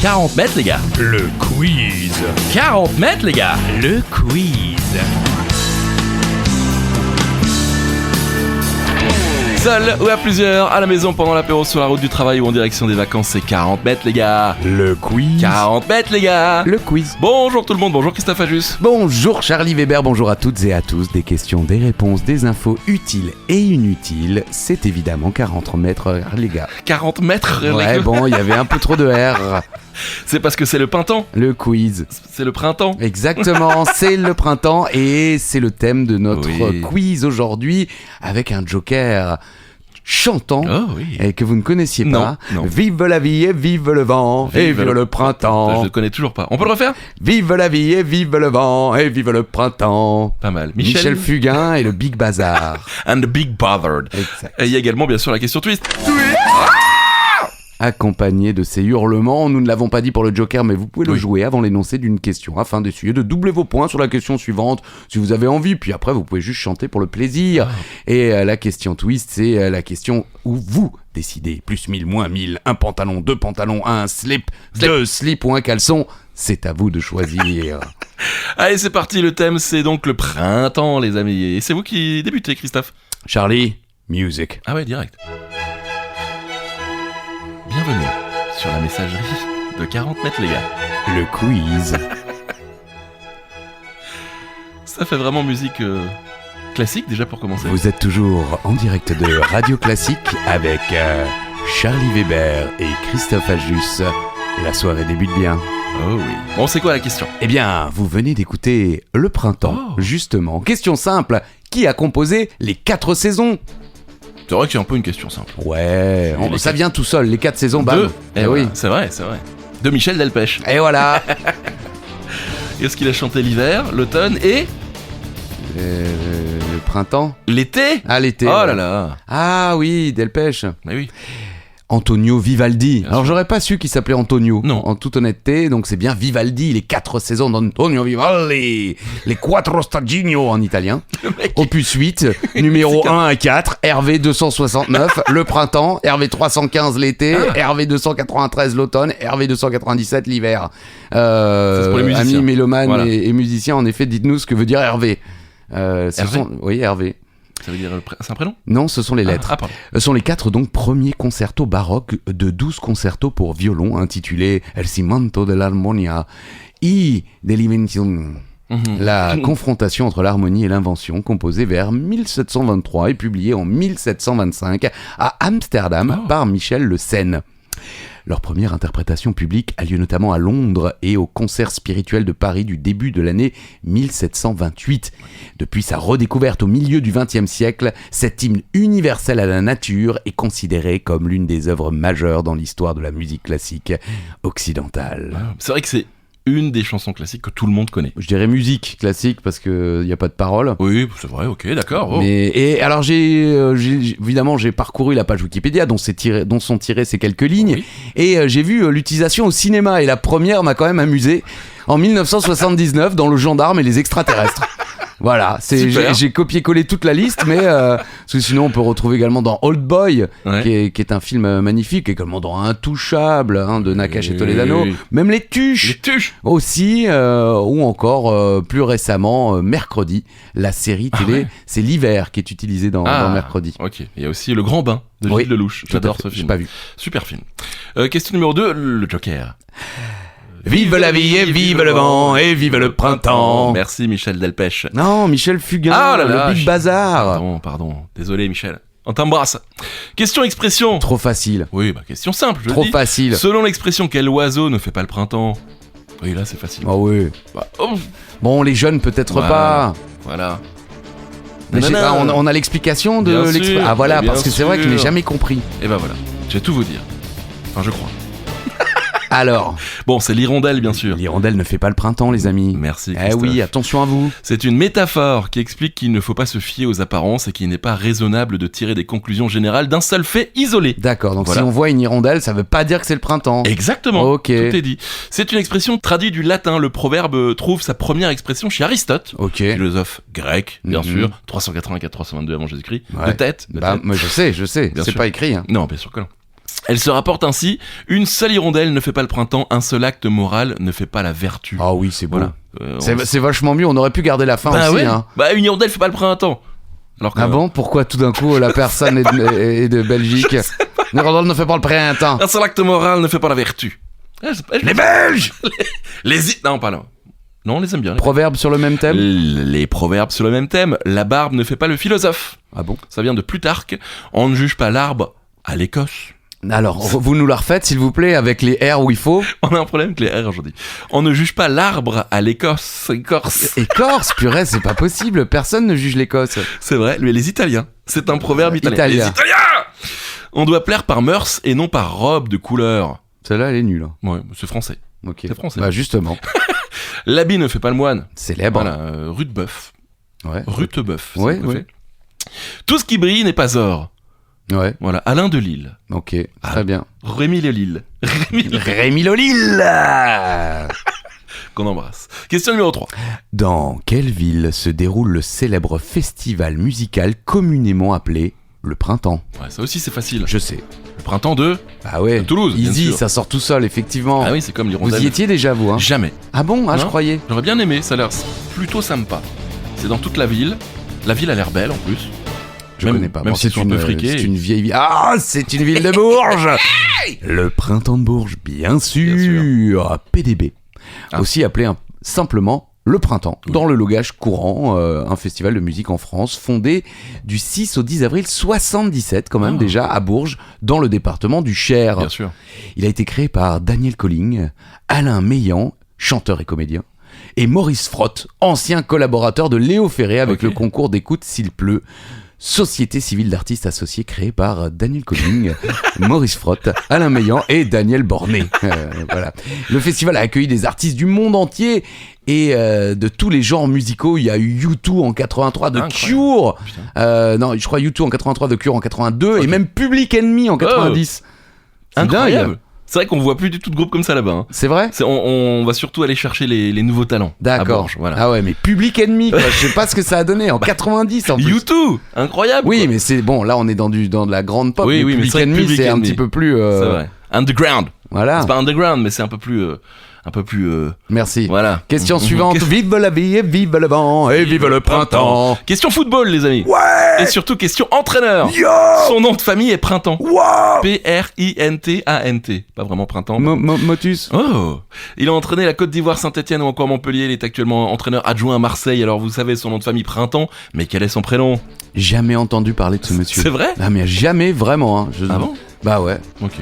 40 mètres les gars. Le quiz. 40 mètres les gars. Le quiz. Seul ou à plusieurs, à la maison, pendant l'apéro, sur la route du travail ou en direction des vacances, c'est 40 mètres les gars. Le quiz. 40 mètres les gars. Le quiz. Bonjour tout le monde, bonjour Christophe Ajus. Bonjour Charlie Weber, bonjour à toutes et à tous. Des questions, des réponses, des infos utiles et inutiles. C'est évidemment 40 mètres les gars. 40 mètres les Ouais gars. bon, il y avait un peu trop de R. C'est parce que c'est le printemps. Le quiz. C'est le printemps. Exactement, c'est le printemps et c'est le thème de notre Oui. quiz aujourd'hui avec un joker chantant Oh oui. et que vous ne connaissiez pas. Non. Vive la vie et vive le vent et vive le Je printemps. le connais toujours pas. On peut le refaire? Vive la vie et vive le vent et vive le printemps. Pas mal. Michel Fugain et le Big Bazar. And the Big Bothered. Exact. Et il y a également bien sûr la question twist. Accompagné de ces hurlements, nous ne l'avons pas dit pour le Joker, mais vous pouvez le jouer avant l'énoncé d'une question, afin d'essayer de doubler vos points sur la question suivante, si vous avez envie, puis après vous pouvez juste chanter pour le plaisir. Et la question twist, c'est la question où vous décidez, plus 1000, moins 1000, un pantalon, deux pantalons, un slip, deux slips ou un caleçon, c'est à vous de choisir. Allez, c'est parti. Le thème, c'est donc le printemps, les amis. Et c'est vous qui débutez, Christophe. Charlie, music. Ah ouais, direct. Bienvenue sur la messagerie de 40 mètres, les gars. Le quiz. Ça fait vraiment musique classique, déjà, pour commencer. Vous êtes toujours en direct de Radio Classique avec Charlie Weber et Christophe Ajus. La soirée débute bien. Oh oui. Bon, c'est quoi la question? Eh bien, vous venez d'écouter Le Printemps, Oh. justement. Question simple, qui a composé les 4 saisons? C'est vrai que c'est un peu une question simple. Ouais, les ça vient tout seul, les 4 saisons, bam. Deux. Eh Et oui. voilà, c'est vrai, c'est vrai. De Michel Delpech. Et voilà. Est-ce qu'il a chanté l'hiver, l'automne et Le printemps. l'été? Ah, l'été. Oh ouais. là là. Ah oui, Delpech. Mais oui. Antonio Vivaldi. Bien Alors sûr. j'aurais pas su qu'il s'appelait Antonio. Non. En toute honnêteté, donc c'est bien Vivaldi, les 4 saisons d'Antonio Vivaldi. Les Quattro Stagino en italien. Opus 8, numéro 1 à 4, RV 269, le printemps, RV 315 l'été, RV 293 l'automne, RV 297 l'hiver. c'est pour les musiciens. Amis mélomanes Voilà. et musiciens, en effet, dites-nous ce que veut dire RV. Hervé Oui, Hervé. Ça veut dire c'est un prénom? Non, ce sont les lettres. Ah, pardon. Ce sont les 4 donc premiers concertos baroques de 12 concertos pour violon intitulés El cimento de l'armonia y dell'invenzione. La confrontation entre l'harmonie et l'invention, composée vers 1723 et publiée en 1725 à Amsterdam par Michel Le Sen. Leur première interprétation publique a lieu notamment à Londres et au Concert spirituel de Paris du début de l'année 1728. Depuis sa redécouverte au milieu du XXe siècle, cet hymne universel à la nature est considéré comme l'une des œuvres majeures dans l'histoire de la musique classique occidentale. C'est vrai que c'est une des chansons classiques que tout le monde connaît. Je dirais musique classique parce qu'il n'y a pas de paroles. Oui, c'est vrai, ok, d'accord. Oh. Et alors évidemment j'ai parcouru la page Wikipédia dont sont tirées ces quelques lignes Oui. et j'ai vu l'utilisation au cinéma et la première m'a quand même amusé en 1979 dans Le Gendarme et les extraterrestres. Voilà, Super. j'ai copié-collé toute la liste, mais parce que sinon on peut retrouver également dans Old Boy, Ouais. qui est un film magnifique, également dans Intouchable de Nakache et Toledano, Oui. même Les Tuches. Les tuches. Aussi, ou encore plus récemment, Mercredi, la série télé, ouais. c'est l'hiver qui est utilisé dans Mercredi. Ok. Il y a aussi Le Grand Bain de Oui. Gilles Lelouch. J'adore ce J'ai film. pas vu. Super film. Question numéro 2, le Joker. Vive la vie et vive le vent et vive le printemps. Merci Michel Delpech. Non, Michel Fugain, Ah là là, le Big Bazar. Pardon. Désolé Michel. On t'embrasse. Question expression. Trop facile. Oui, bah question simple, je Trop le dis. facile. Selon l'expression, quel oiseau ne fait pas le printemps? Oui, là c'est facile. Ah oui. Bah, oh, Bon, les jeunes peut-être Voilà. pas. voilà. Mais Nanana. on a l'explication de Bien l'expression. sûr, Ah voilà, bien parce que c'est vrai que je n'ai sûr. jamais compris. Et bah voilà, je vais tout vous dire. Enfin, je crois. Alors, Bon, c'est l'hirondelle, bien sûr. l'hirondelle ne fait pas le printemps, les amis. Merci, Eh Christophe. oui, attention à vous. C'est une métaphore qui explique qu'il ne faut pas se fier aux apparences et qu'il n'est pas raisonnable de tirer des conclusions générales d'un seul fait isolé. D'accord, donc Voilà. si on voit une hirondelle, ça veut pas dire que c'est le printemps. Exactement, Ok. tout est dit. C'est une expression traduite du latin. Le proverbe trouve sa première expression chez Aristote, Ok. philosophe grec, bien Mhm. sûr, 384-322 avant Jésus-Christ, Ouais. de tête. Bah, moi je sais, Bien c'est sûr. pas écrit. Hein. Non, bien sûr que non. Elle se rapporte ainsi: une seule hirondelle ne fait pas le printemps, un seul acte moral ne fait pas la vertu. Ah oui, c'est beau. Voilà. C'est vachement mieux, on aurait pu garder la fin Bah aussi. ouais. Hein. Bah une hirondelle fait pas le printemps. Alors que, Ah bon? Pourquoi tout d'un coup la personne est de Belgique? Hirondelle ne fait pas le printemps. un seul acte moral ne fait pas la vertu. Les Belges! Non, pas là. Non, on les aime bien. Proverbe sur le même thème? Les proverbes sur le même thème. La barbe ne fait pas le philosophe. Ah bon? Ça vient de Plutarque. On ne juge pas l'arbre à l'Écosse. Alors, vous nous la refaites s'il vous plaît avec les R où il faut. On a un problème avec les R aujourd'hui. On ne juge pas l'arbre à l'Écosse. Écorce. Écorce, purée, c'est pas possible. Personne ne juge l'Écosse. C'est vrai, mais les Italiens. C'est un proverbe italien. Les Italiens! On doit plaire par mœurs et non par robe de couleur. Celle-là, elle est nulle. Ouais, c'est français. Ok. C'est français. Bah justement. L'habit ne fait pas le moine. Célèbre. Voilà, Rudebeuf. Ouais. Rutebeuf. c'est Ouais, ce qu'on ouais. fait. Tout ce qui brille n'est pas or. Ouais. Voilà, Alain de Lille. Ok. Très bien. Rémi de Lille. Rémi Lolil. Qu'on embrasse. Question numéro 3. Dans quelle ville se déroule le célèbre festival musical communément appelé le printemps? Ouais, ça aussi c'est facile. Je sais. Le printemps de... Ah ouais. De Toulouse, bien Easy, sûr. ça sort tout seul, effectivement. Ah oui, c'est comme Vous l'hirondelle. y étiez déjà, vous, hein? Jamais. Ah bon? Ah, je Non. croyais. J'aurais bien aimé, ça a l'air plutôt sympa. C'est dans toute la ville. La ville a l'air belle en plus. Je Même- connais pas. même Bon, si c'est c'est un peu friqué. C'est une vieille ville. Ah, c'est une ville de Bourges. Le printemps de Bourges, bien sûr. PDB. Ah. Aussi appelé simplement le printemps. Dans le langage courant, un festival de musique en France fondé du 6 au 10 avril 77, quand même Ah. déjà, à Bourges, dans le département du Cher. Bien sûr. Il a été créé par Daniel Colling, Alain Meillan, chanteur et comédien, et Maurice Frotte, ancien collaborateur de Léo Ferré avec Ok. le concours d'écoute S'il pleut, société civile d'artistes associés créée par Daniel Colling, Maurice Frotte, Alain Meillan et Daniel Bornet. Voilà. Le festival a accueilli des artistes du monde entier et de tous les genres musicaux. Il y a eu U2 en 83 de Cure. Non, je crois U2 en 83 de Cure en 82 et Ok. même Public Enemy en 90. C'est Incroyable. dingue. C'est vrai qu'on voit plus du tout de groupe comme ça là-bas. Hein. C'est vrai? On va surtout aller chercher les nouveaux talents. à D'accord. Bourges, voilà. Ah ouais, mais Public Enemy, quoi. Je sais pas ce que ça a donné en 90 en plus. U2, incroyable. Oui, quoi. mais c'est bon, là on est dans de la grande pop. Oui, mais oui, mais Public c'est vrai que Enemy, Public c'est un Enemy. petit peu plus. C'est vrai. Underground. Voilà. C'est pas underground, mais c'est un peu plus. Merci. Voilà. Question suivante. Vive la vie et vive le vent et vive le printemps. Question football, les amis. Ouais. Et surtout question entraîneur. Yo. Son nom de famille est Printemps. Wow. P-R-I-N-T-A-N-T. Pas vraiment Printemps. mais- Motus. Oh. Il a entraîné la Côte d'Ivoire, Saint-Etienne ou encore Montpellier. Il est actuellement entraîneur adjoint à Marseille. Alors vous savez son nom de famille Printemps, mais quel est son prénom? Jamais entendu parler de ce monsieur. C'est vrai? Ah mais jamais vraiment. Hein. Ah bon? Bah ouais. Ok.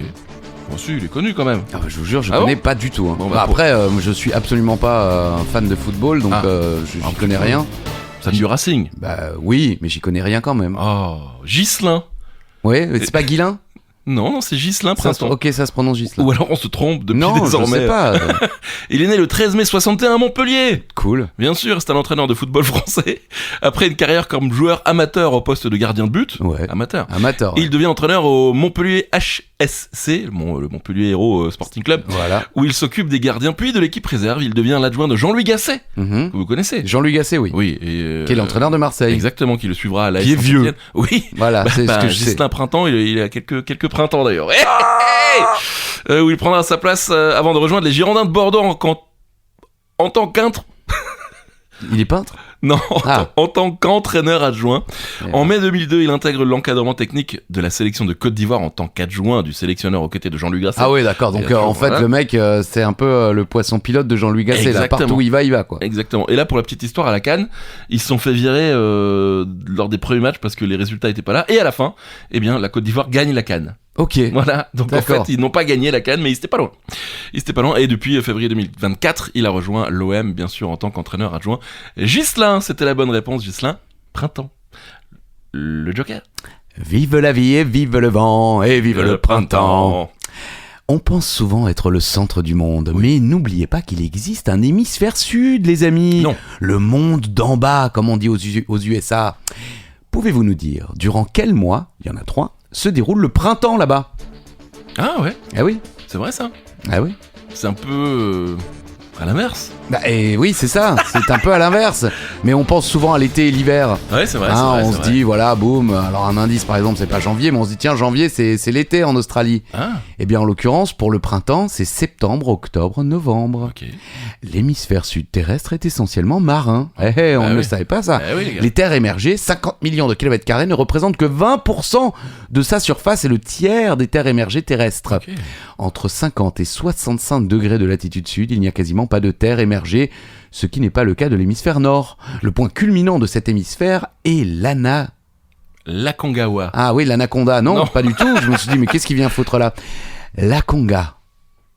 Bon, si, il est connu quand même. Ah bah, je vous jure, je Ah connais bon pas du tout. Hein. Bon, bah, Après, je suis absolument pas un fan de football, donc Ah. j'y Ah, connais putain. rien. Ça du Racing. Bah oui, mais j'y connais rien quand même. Oh. Ghislain. Ouais, c'est pas Guilain? Non, c'est Ghislain Ça se- Printemps. Ok, ça se prononce Gislain. Ou alors on se trompe depuis Non, je désormais. sais pas. Il est né le 13 mai 61 à Montpellier. Cool. Bien sûr, c'est un entraîneur de football français. Après une carrière comme joueur amateur au poste de gardien de but. Ouais. Amateur. Amateur. ouais. Il devient entraîneur au Montpellier HSC, le Montpellier Héros Sporting Club, Voilà. où il s'occupe des gardiens, puis de l'équipe réserve. Il devient l'adjoint de Jean-Louis Gasset, Mhm. que vous connaissez. Jean-Louis Gasset, oui. Oui, et Qui est l'entraîneur de Marseille. Exactement, qui le suivra à l'AS Qui est vieux. Saint-Étienne. Oui. Voilà, c'est ce que je sais. Ghislain Printemps, il a quelques printemps d'ailleurs. Où il prendra sa place avant de rejoindre les Girondins de Bordeaux en tant qu'entre... Il est peintre? Non, Ah. en tant qu'entraîneur adjoint. Ouais. En mai 2002, il intègre l'encadrement technique de la sélection de Côte d'Ivoire en tant qu'adjoint du sélectionneur aux côtés de Jean-Louis Gasset. Ah ouais, d'accord. Donc Bien sûr, en fait, voilà. le mec, c'est un peu le poisson pilote de Jean-Louis Gasset. Là, Exactement. partout où il va, quoi. Exactement. Et là, pour la petite histoire, à la CAN, ils se sont fait virer lors des premiers matchs parce que les résultats étaient pas là. Et à la fin, eh bien, la Côte d'Ivoire gagne la CAN. Ok. Voilà. Donc en D'accord. fait, ils n'ont pas gagné la CAN, mais ils étaient pas loin. Ils étaient pas loin. Et depuis février 2024, il a rejoint l'OM, bien sûr, en tant qu'entraîneur adjoint. Ghislain, c'était la bonne réponse. Ghislain, Printemps. Le Joker. Vive la vie et vive le vent et vive le printemps. On pense souvent être le centre du monde, mais n'oubliez pas qu'il existe un hémisphère sud, les amis. Non. Le monde d'en bas, comme on dit aux USA. Pouvez-vous nous dire, durant quel mois, il y en a 3, se déroule le printemps là-bas? Ah ouais, Ah oui, c'est vrai ça. ah oui. C'est un peu... à l'inverse. Bah, et oui, c'est ça, c'est un peu à l'inverse. Mais on pense souvent à l'été et l'hiver. Ouais, c'est vrai. Hein, c'est vrai, on c'est se vrai. dit, voilà, boum. Alors, un indice, par exemple, c'est pas janvier, mais on se dit, tiens, janvier, c'est l'été en Australie. Ah, Eh bien, en l'occurrence, pour le printemps, c'est septembre, octobre, novembre. ok. L'hémisphère sud terrestre est essentiellement marin. On Ah ne le oui. savait pas, ça. Eh oui, les gars. Les terres émergées, 50 millions de kilomètres carrés, ne représentent que 20% de sa surface et le tiers des terres émergées terrestres. Ok. Entre 50 et 65 degrés de latitude sud, il n'y a quasiment pas de terre émergée, ce qui n'est pas le cas de l'hémisphère nord. Le point culminant de cet hémisphère est L'Acongawa. Ah oui, l'anaconda. Non, Non. pas du tout. Je me suis dit, mais qu'est-ce qui vient foutre là? L'Aconga.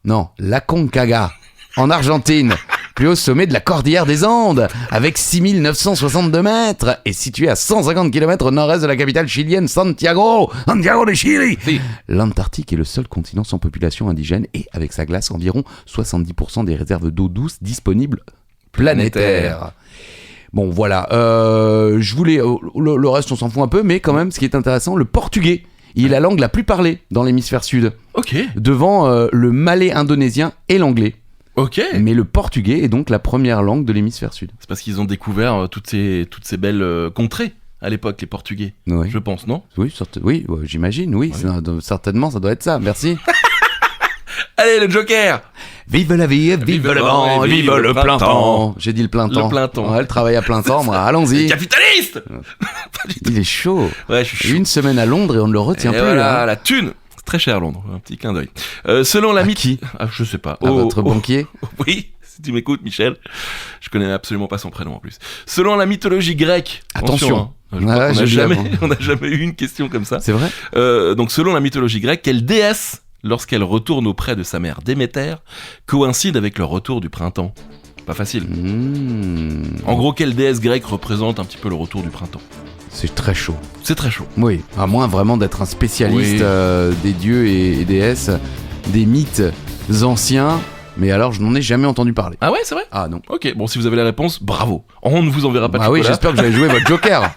Non, l'Aconcaga. En Argentine. Plus haut sommet de la Cordillère des Andes, avec 6962 mètres, et situé à 150 km au nord-est de la capitale chilienne Santiago de Chili. Si. L'Antarctique est le seul continent sans population indigène et, avec sa glace, environ 70% des réserves d'eau douce disponibles planétaires. Bon, voilà. Je voulais... le reste, on s'en fout un peu, mais quand même, ce qui est intéressant, le portugais. Il est la langue la plus parlée dans l'hémisphère sud, Ok. devant le malais indonésien et l'anglais. Ok. Mais le portugais est donc la première langue de l'hémisphère sud. C'est parce qu'ils ont découvert toutes ces belles contrées à l'époque, les Portugais. Oui, Je pense, non? oui, j'imagine, oui. Certainement, ça doit être ça. Merci. Allez, le Joker! Vive la vie, vive le vent, et vive le plein temps. J'ai dit le plein temps. Le plein temps. Ouais, le travail à plein temps, moi. Allons-y. Capitaliste! Il est chaud. Ouais, je suis chaud. Une semaine à Londres et on ne le retient Et plus. voilà, hein. la thune! C'est très cher, Londres. Un petit clin d'œil. Selon la À mythe... qui? Ah, je sais pas. À votre banquier. Oui, si tu m'écoutes, Michel. Je connais absolument pas son prénom en plus. Selon la mythologie grecque... Attention. hein, je crois Ouais, qu'on a j'ai jamais, vu on n'a jamais eu une question comme ça. C'est vrai? Donc, selon la mythologie grecque, quelle déesse, lorsqu'elle retourne auprès de sa mère Déméter, coïncide avec le retour du printemps? Pas facile. En gros, quelle déesse grecque représente un petit peu le retour du printemps? C'est très chaud. C'est très chaud. Oui, à moins vraiment d'être un spécialiste Oui. des dieux et déesses, des mythes anciens. Mais alors, je n'en ai jamais entendu parler. Ah ouais, c'est vrai? Ah non. Ok, bon, si vous avez la réponse, bravo. On ne vous enverra pas de Ah oui, chocolat. j'espère que vous avez joué votre Joker.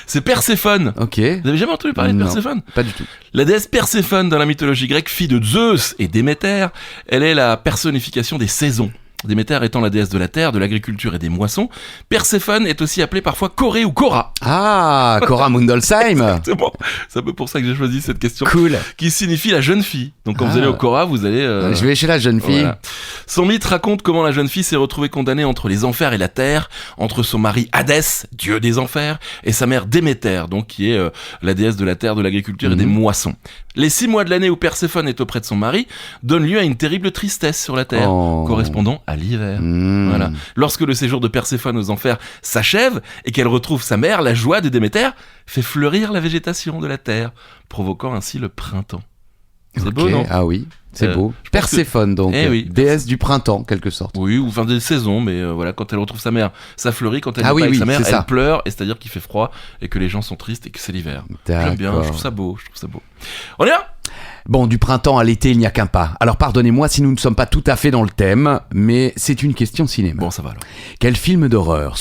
C'est Perséphone. Ok. Vous avez jamais entendu parler de Non. Perséphone? Pas du tout. La déesse Perséphone dans la mythologie grecque, fille de Zeus et Déméter, elle est la personnification des saisons. Déméter étant la déesse de la terre, de l'agriculture et des moissons, Perséphone est aussi appelée parfois Corée ou Cora. Ah, Cora Mundolsheim. C'est bon, c'est un peu pour ça que j'ai choisi cette question, Cool. qui signifie la jeune fille. Donc quand vous Ah. allez au Cora, vous allez... Je vais chez la jeune fille. voilà. Son mythe raconte comment la jeune fille s'est retrouvée condamnée entre les enfers et la terre, entre son mari Hadès, dieu des enfers, et sa mère Déméter, donc qui est la déesse de la terre, de l'agriculture et des moissons. Les 6 mois de l'année où Perséphone est auprès de son mari donnent lieu à une terrible tristesse sur la terre, Oh. correspondant à l'hiver. Mmh. Voilà. Lorsque le séjour de Perséphone aux enfers s'achève et qu'elle retrouve sa mère, la joie de Déméter fait fleurir la végétation de la terre, provoquant ainsi le printemps. C'est beau, Ok, non? Ah oui, c'est beau. je pense Perséphone, donc. Eh oui. Déesse du printemps, en quelque sorte. Oui, ou fin des saisons, mais voilà, quand elle retrouve sa mère, ça fleurit. Quand elle Ah n'est oui, pas avec oui, sa mère, c'est elle ça. pleure, et c'est-à-dire qu'il fait froid et que les gens sont tristes et que c'est l'hiver. J'aime bien, je D'accord. trouve ça beau, je trouve ça beau. On y va? Bon, du printemps à l'été, il n'y a qu'un pas. Alors pardonnez-moi si nous ne sommes pas tout à fait dans le thème, mais c'est une question cinéma. Bon, ça va alors. Quel film d'horreur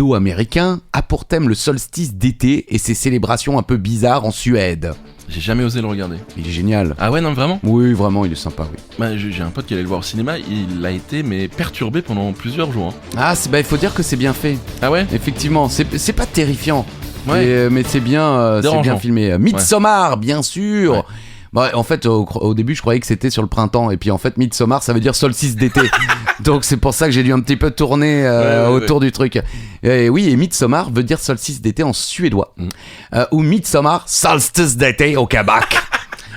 suédo-américain a pour thème le solstice d'été et ses célébrations un peu bizarres en Suède? J'ai jamais osé le regarder. Il est génial. Ah ouais, non, vraiment? Oui, vraiment, il est sympa, oui. Bah, j'ai un pote qui allait le voir au cinéma, il a été mais perturbé pendant plusieurs jours. hein. Ah, il faut dire que c'est bien fait. Ah ouais? Effectivement, c'est pas terrifiant, Ouais. mais c'est bien Dérangeant. filmé. Midsommar, bien sûr. Ouais. Bah, en fait, au début, je croyais que c'était sur le printemps, et puis en fait, Midsommar, ça veut dire solstice d'été. Donc c'est pour ça que j'ai dû un petit peu tourner autour du truc. Et oui, et Midsommar veut dire solstice d'été en suédois, ou Midsommar, solstice d'été au Québec.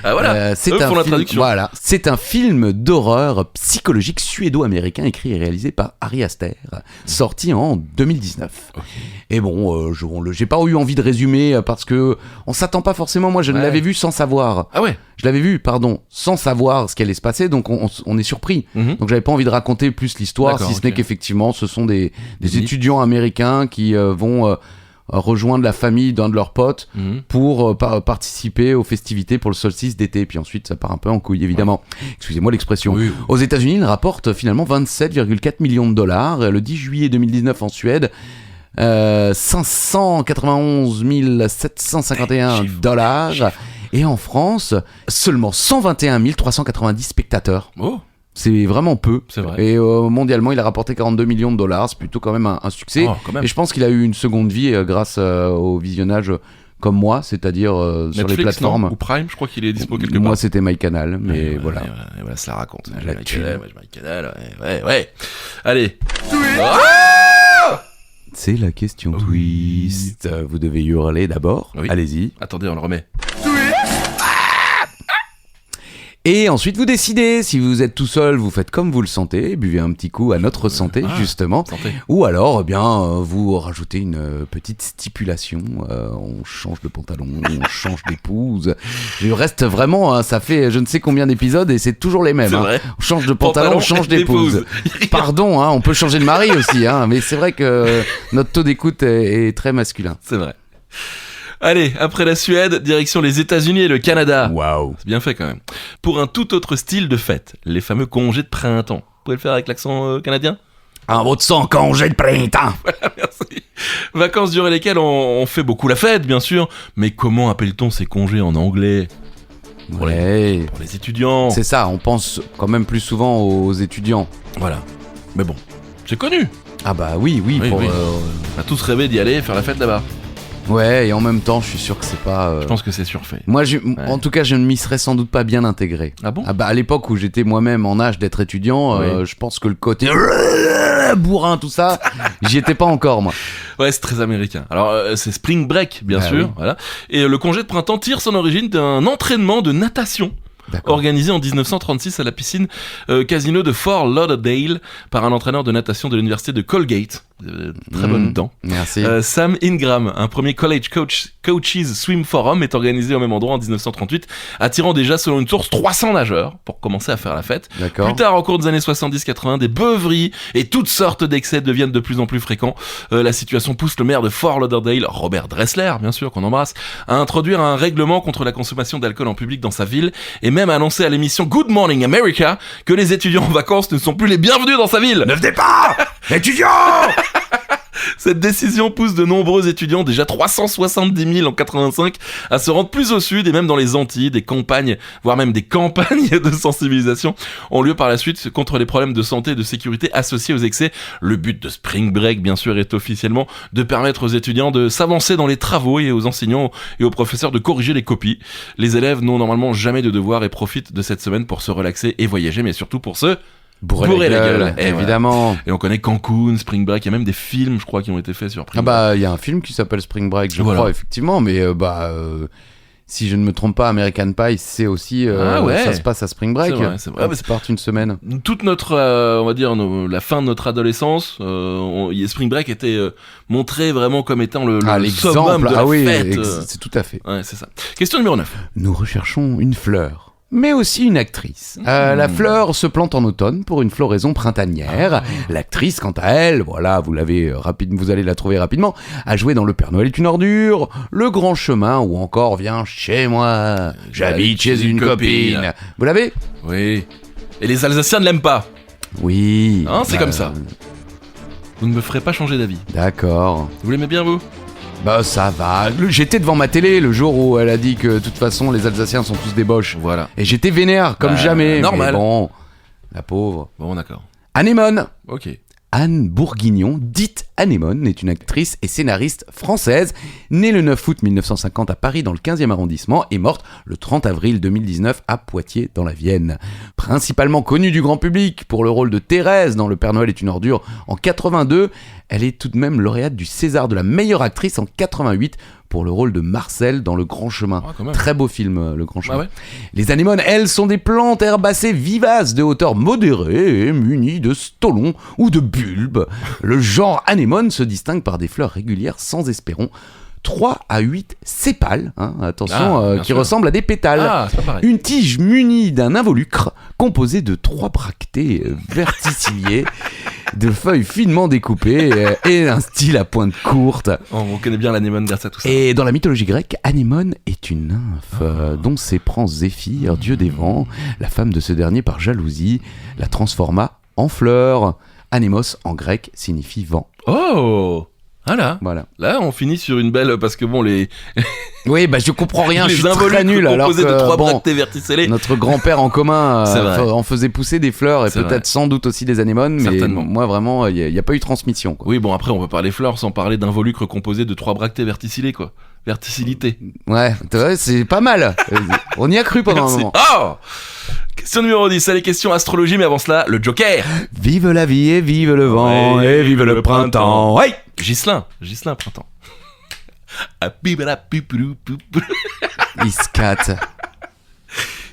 Ah voilà, C'est eux un font la film, traduction. voilà, c'est un film d'horreur psychologique suédo-américain écrit et réalisé par Ari Aster, sorti en 2019. Ok. Et bon, j'ai pas eu envie de résumer parce que on s'attend pas forcément. Moi, je Ouais. l'avais vu sans savoir. Ah ouais. Je l'avais vu, pardon, sans savoir ce qui allait se passer, donc on est surpris. Mhm. Donc j'avais pas envie de raconter plus l'histoire, D'accord, si ce n'est ok. qu'effectivement, ce sont des Des étudiants américains qui vont rejoindre la famille d'un de leurs potes Mhm. pour participer aux festivités pour le solstice d'été. Puis ensuite, ça part un peu en couille, évidemment. Excusez-moi l'expression. Oui. Aux États-Unis, il rapporte finalement 27,4 millions de dollars. Le 10 juillet 2019 en Suède, 591 751 Chiffre. dollars. Et en France, seulement 121 390 spectateurs. Oh. C'est vraiment peu. C'est vrai. Et mondialement, il a rapporté 42 millions de dollars. C'est plutôt quand même un succès. Oh, quand même. Et je pense qu'il a eu une seconde vie grâce au visionnage comme moi, c'est-à-dire sur les Netflix, plateformes. non ou Prime, je crois qu'il est dispo quelque Moi, part. c'était MyCanal, mais Ouais, voilà. Et voilà, ça la raconte. La J'ai thune. MyCanal, ouais. Allez. C'est la question twist. Vous devez hurler d'abord. Oui. Allez-y. Attendez, on le remet. Et ensuite, vous décidez. Si vous êtes tout seul, vous faites comme vous le sentez. Buvez un petit coup à notre santé, justement. Santé. Ou alors, eh bien, vous rajoutez une petite stipulation. On change de pantalon, on change d'épouse. Je reste vraiment, ça fait je ne sais combien d'épisodes et c'est toujours les mêmes. C'est vrai. On change de pantalon, on change d'épouse. Pardon, on peut changer de mari aussi. Mais c'est vrai que notre taux d'écoute est très masculin. C'est vrai. Allez, après la Suède, direction les États-Unis et le Canada. Waouh. C'est bien fait quand même. Pour un tout autre style de fête, les fameux congés de printemps. Vous pouvez le faire avec l'accent canadien ? Un mot de sang, congé de printemps. Merci. Vacances durant lesquelles on fait beaucoup la fête, bien sûr. Mais comment appelle-t-on ces congés en anglais ? Pour Ouais. Pour les étudiants. C'est ça, on pense quand même plus souvent aux étudiants. Voilà. Mais bon, c'est connu. Ah bah oui. Oui, pour, oui. On a tous rêvé d'y aller faire la fête là-bas. Ouais, et en même temps, je suis sûr que c'est pas... Je pense que c'est surfait. Moi, en tout cas, je ne m'y serais sans doute pas bien intégré. Ah bon ? Ah bah, à l'époque où j'étais moi-même en âge d'être étudiant, Oui. je pense que le côté bourrin, tout ça, j'y étais pas encore, moi. Ouais, c'est très américain. Alors, c'est Spring Break, bien Ah sûr. oui. Voilà. Et le congé de printemps tire son origine d'un entraînement de natation D'accord. organisé en 1936 à la piscine casino de Fort Lauderdale par un entraîneur de natation de l'université de Colgate. Très bonne dent. Merci. Sam Ingram, un premier college coaches swim forum, est organisé au même endroit en 1938, attirant déjà, selon une source, 300 nageurs pour commencer à faire la fête. D'accord. Plus tard, au cours des années 70-80, des beuveries et toutes sortes d'excès deviennent de plus en plus fréquents. La situation pousse le maire de Fort Lauderdale, Robert Dressler, bien sûr, qu'on embrasse, à introduire un règlement contre la consommation d'alcool en public dans sa ville et même à annoncer à l'émission Good Morning America que les étudiants en vacances ne sont plus les bienvenus dans sa ville. Ne venez pas étudiants. Cette décision pousse de nombreux étudiants, déjà 370 000 en 85, à se rendre plus au sud et même dans les Antilles. Des campagnes, voire même des campagnes de sensibilisation ont lieu par la suite contre les problèmes de santé et de sécurité associés aux excès. Le but de Spring Break, bien sûr, est officiellement de permettre aux étudiants de s'avancer dans les travaux et aux enseignants et aux professeurs de corriger les copies. Les élèves n'ont normalement jamais de devoirs et profitent de cette semaine pour se relaxer et voyager, mais surtout pour se bourrer la gueule. Et évidemment. voilà. Et on connaît Cancun, Spring Break, il y a même des films, je crois, qui ont été faits sur Spring Ah Break. bah, il y a un film qui s'appelle Spring Break, je Voilà. crois, effectivement, mais si je ne me trompe pas, American Pie, c'est aussi... Ah ouais. Ça se passe à Spring Break. C'est vrai. Ils partent une semaine. Toute notre, on va dire, la fin de notre adolescence, Spring Break était montré vraiment comme étant le summum l'exemple. de la oui, fête. c'est tout à fait. Ouais, c'est ça. Question numéro 9. Nous recherchons une fleur, mais aussi une actrice. La fleur se plante en automne pour une floraison printanière. L'actrice, quant à elle, voilà, vous allez la trouver rapidement, a joué dans Le Père Noël est une ordure, Le Grand Chemin ou encore Viens chez moi, j'habite chez une copine. Vous l'avez ? Oui. Et les Alsaciens ne l'aiment pas. Oui. Hein, c'est comme ça. Vous ne me ferez pas changer d'avis. D'accord. Vous l'aimez bien, vous ? Bah ça va. J'étais devant ma télé le jour où elle a dit que de toute façon les Alsaciens sont tous des boches. Voilà. Et j'étais vénère comme Bah, jamais. normal. Mais bon, la pauvre. Bon, d'accord. Anémone. Ok. Anne Bourguignon, dite Anémone, est une actrice et scénariste française, née le 9 août 1950 à Paris dans le 15e arrondissement et morte le 30 avril 2019 à Poitiers dans la Vienne. Principalement connue du grand public pour le rôle de Thérèse dans Le Père Noël est une ordure en 82, elle est tout de même lauréate du César de la meilleure actrice en 88 pour le rôle de Marcel dans Le Grand Chemin. Ah, quand même. Très beau film, Le Grand Chemin. Ah ouais. Les anémones, elles, sont des plantes herbacées vivaces de hauteur modérée et munies de stolons ou de bulbes. Le genre anémone se distingue par des fleurs régulières sans espérons, 3 à 8 sépales, attention, bien qui sûr. ressemblent à des pétales. Ah, c'est pas pareil. Une tige munie d'un involucre composé de 3 bractées verticillées, de feuilles finement découpées et un style à pointe courte. On connaît bien l'anémone grâce à tout ça. Et dans la mythologie grecque, Anémone est une nymphe dont s'éprend Zéphyr, dieu des vents. La femme de ce dernier, par jalousie, la transforma en fleur. Anémos en grec signifie vent. Oh! Voilà. Là, on finit sur une belle... Parce que bon, les Oui, bah je comprends rien, je suis involucres très nul. Alors composés que, de 3 bon, bractées verticellées. notre grand-père en commun C'est vrai. en faisait pousser des fleurs et C'est peut-être sans doute aussi des anémones, mais Certainement. moi vraiment, il n'y a pas eu transmission, quoi. Oui, bon, après, on peut parler fleurs sans parler d'involucres composés de 3 bractées verticillées, quoi. Verticillité. Ouais, c'est pas mal. On y a cru pendant un Merci. moment. Oh question numéro 10, c'est les questions astrologie, mais avant cela, le Joker. Vive la vie et vive le vent Ouais, et vive le printemps. Ouais. Ghislain, printemps. Ah, bibala, pipou, poupou. Iscat.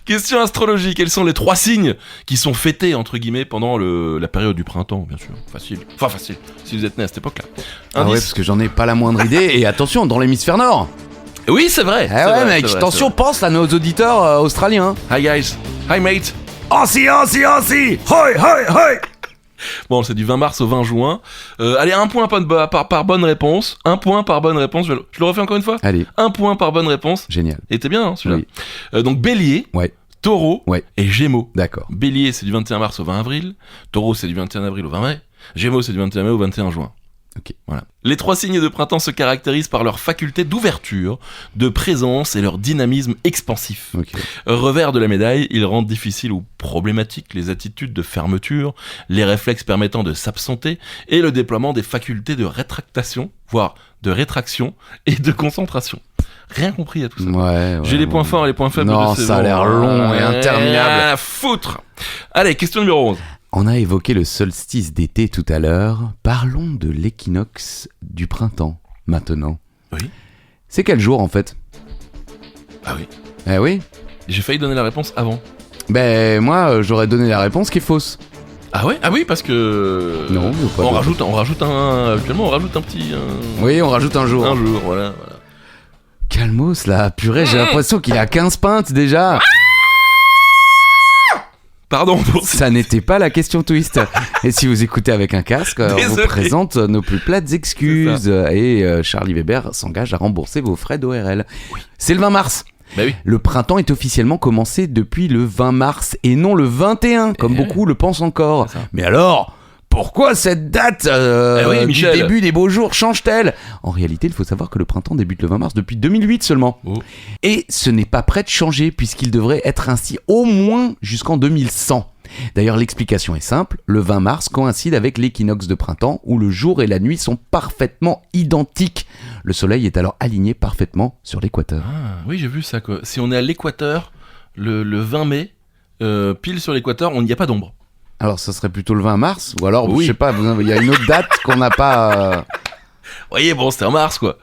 Question astrologie, quels sont les 3 signes qui sont fêtés, entre guillemets, pendant la période du printemps, bien sûr. Facile. Enfin, facile, si vous êtes né à cette époque-là. Ah ouais, parce que j'en ai pas la moindre idée. Et attention, dans l'hémisphère nord. Oui, c'est vrai. Eh ouais, mec, attention, pense à nos auditeurs australiens. Hi, guys. Hi, mate. Ansi. Hoi, hoi, hoi. Bon, c'est du 20 mars au 20 juin. Allez, 1 point par bonne réponse. 1 point par bonne réponse. Je le refais encore une fois. Allez. 1 point par bonne réponse. Génial. Et t'es bien, hein, celui-là. Oui. Donc, Bélier, Ouais. Taureau Ouais. et Gémeaux. D'accord. Bélier, c'est du 21 mars au 20 avril. Taureau, c'est du 21 avril au 20 mai. Gémeaux, c'est du 21 mai au 21 juin. Ok. Voilà. Les 3 signes de printemps se caractérisent par leur faculté d'ouverture, de présence et leur dynamisme expansif. Ok. Revers de la médaille, ils rendent difficiles ou problématiques les attitudes de fermeture, les réflexes permettant de s'absenter et le déploiement des facultés de rétractation, voire de rétraction et de concentration. Rien compris à tout ça. Ouais. J'ai les points forts et les points faibles Non, de ces ça a l'air long et interminable. À foutre. Allez, question numéro 11. On a évoqué le solstice d'été tout à l'heure. Parlons de l'équinoxe du printemps, maintenant. Oui. C'est quel jour, en fait? Ah oui. Eh oui. J'ai failli donner la réponse avant. Ben, moi, j'aurais donné la réponse qui est fausse. Ah ouais? Ah oui, parce que... Non, mais pas on de- rajoute un... Actuellement, on rajoute un petit... Oui, on rajoute un jour. Un jour, voilà. Calmos, là. Purée, j'ai l'impression qu'il a 15 pintes, déjà. Pardon pour... Ça n'était pas la question twist. Et si vous écoutez avec un casque, on vous Désolé. présente nos plus plates excuses. Et Charlie Weber s'engage à rembourser vos frais d'ORL. C'est le 20 mars. Bah oui. Le printemps est officiellement commencé depuis le 20 mars et non le 21, comme beaucoup le pensent encore. C'est ça. Mais alors, pourquoi cette date oui, du Michel. début des beaux jours change-t-elle? En réalité, il faut savoir que le printemps débute le 20 mars depuis 2008 seulement. Oh. Et ce n'est pas prêt de changer puisqu'il devrait être ainsi au moins jusqu'en 2100. D'ailleurs, l'explication est simple, le 20 mars coïncide avec l'équinoxe de printemps où le jour et la nuit sont parfaitement identiques. Le soleil est alors aligné parfaitement sur l'équateur. Ah, oui, j'ai vu ça, quoi. Si on est à l'équateur, le 20 mai, pile sur l'équateur, il n'y a pas d'ombre. Alors, ça serait plutôt le 20 mars ou alors, Oui. je sais pas, il y a une autre date qu'on n'a pas... Vous voyez, bon, c'était en mars, quoi.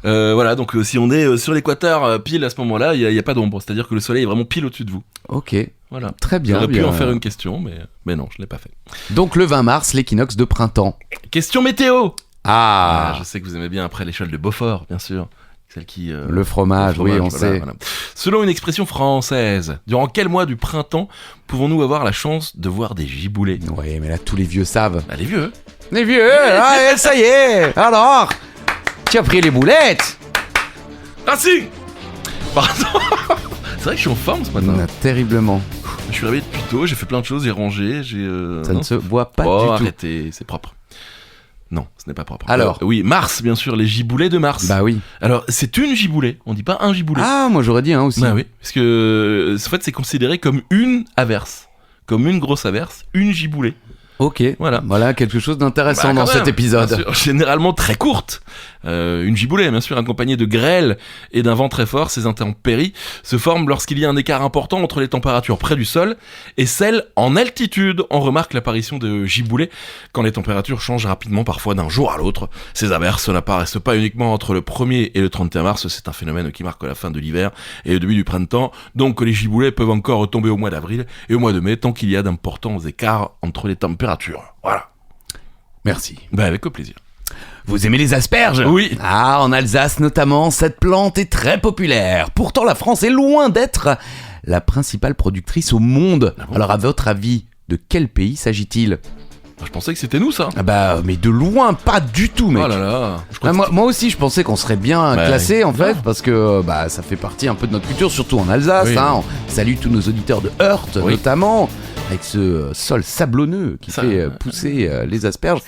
Voilà, donc si on est sur l'équateur, pile à ce moment-là, il n'y a pas d'ombre. C'est-à-dire que le soleil est vraiment pile au-dessus de vous. Ok, Voilà. très bien. J'aurais pu bien. en faire une question, mais non, je ne l'ai pas fait. Donc, le 20 mars, l'équinoxe de printemps. Question météo. Ah, Je sais que vous aimez bien après l'échelle de Beaufort, bien sûr. Celle qui... le fromage, oui, on voilà, sait. voilà. Selon une expression française, durant quel mois du printemps pouvons-nous avoir la chance de voir des giboulées? Oui, mais là, tous les vieux savent. Bah, les vieux. Les vieux, ah, ça y est. Alors, tu as pris les boulettes. Ah si. Pardon. C'est vrai que je suis en forme ce matin. Terriblement. Je suis réveillé depuis tôt, j'ai fait plein de choses, j'ai rangé, j'ai... Ça non. ne se voit pas Oh, du tout. arrêtez, c'est propre. Non, ce n'est pas propre. Alors oui, Mars, bien sûr, les giboulées de Mars. Bah oui. Alors, c'est une giboulée, on dit pas un giboulé. Ah, moi j'aurais dit un aussi. Bah oui, parce que en fait, c'est considéré comme une averse. Comme une grosse averse, une giboulée. Ok, Voilà. voilà quelque chose d'intéressant Bah, dans quand cet même, épisode. bien sûr. Généralement très courte. Une giboulée, bien sûr, accompagnée de grêle et d'un vent très fort. Ces intempéries se forment lorsqu'il y a un écart important entre les températures près du sol et celles en altitude. On remarque l'apparition de giboulées quand les températures changent rapidement, parfois d'un jour à l'autre. Ces averses n'apparaissent pas uniquement entre le 1er et le 31 mars. C'est un phénomène qui marque la fin de l'hiver et le début du printemps. Donc les giboulées peuvent encore tomber au mois d'avril et au mois de mai tant qu'il y a d'importants écarts entre les températures. Voilà. Merci. Bah, avec plaisir. Vous aimez les asperges? Oui. Ah, en Alsace notamment, cette plante est très populaire. Pourtant, la France est loin d'être la principale productrice au monde. Ah bon? Alors, à votre avis, de quel pays s'agit-il? Je pensais que c'était nous, ça. Ah bah, mais de loin, pas du tout, mec. Oh là là. Je crois Ah, que moi aussi, je pensais qu'on serait bien Bah, classé en fait, non. parce que bah, ça fait partie un peu de notre culture, surtout en Alsace. Oui, Hein. On salue tous nos auditeurs de Heurt, Oui. notamment, avec ce sol sablonneux qui Ça, fait pousser les asperges.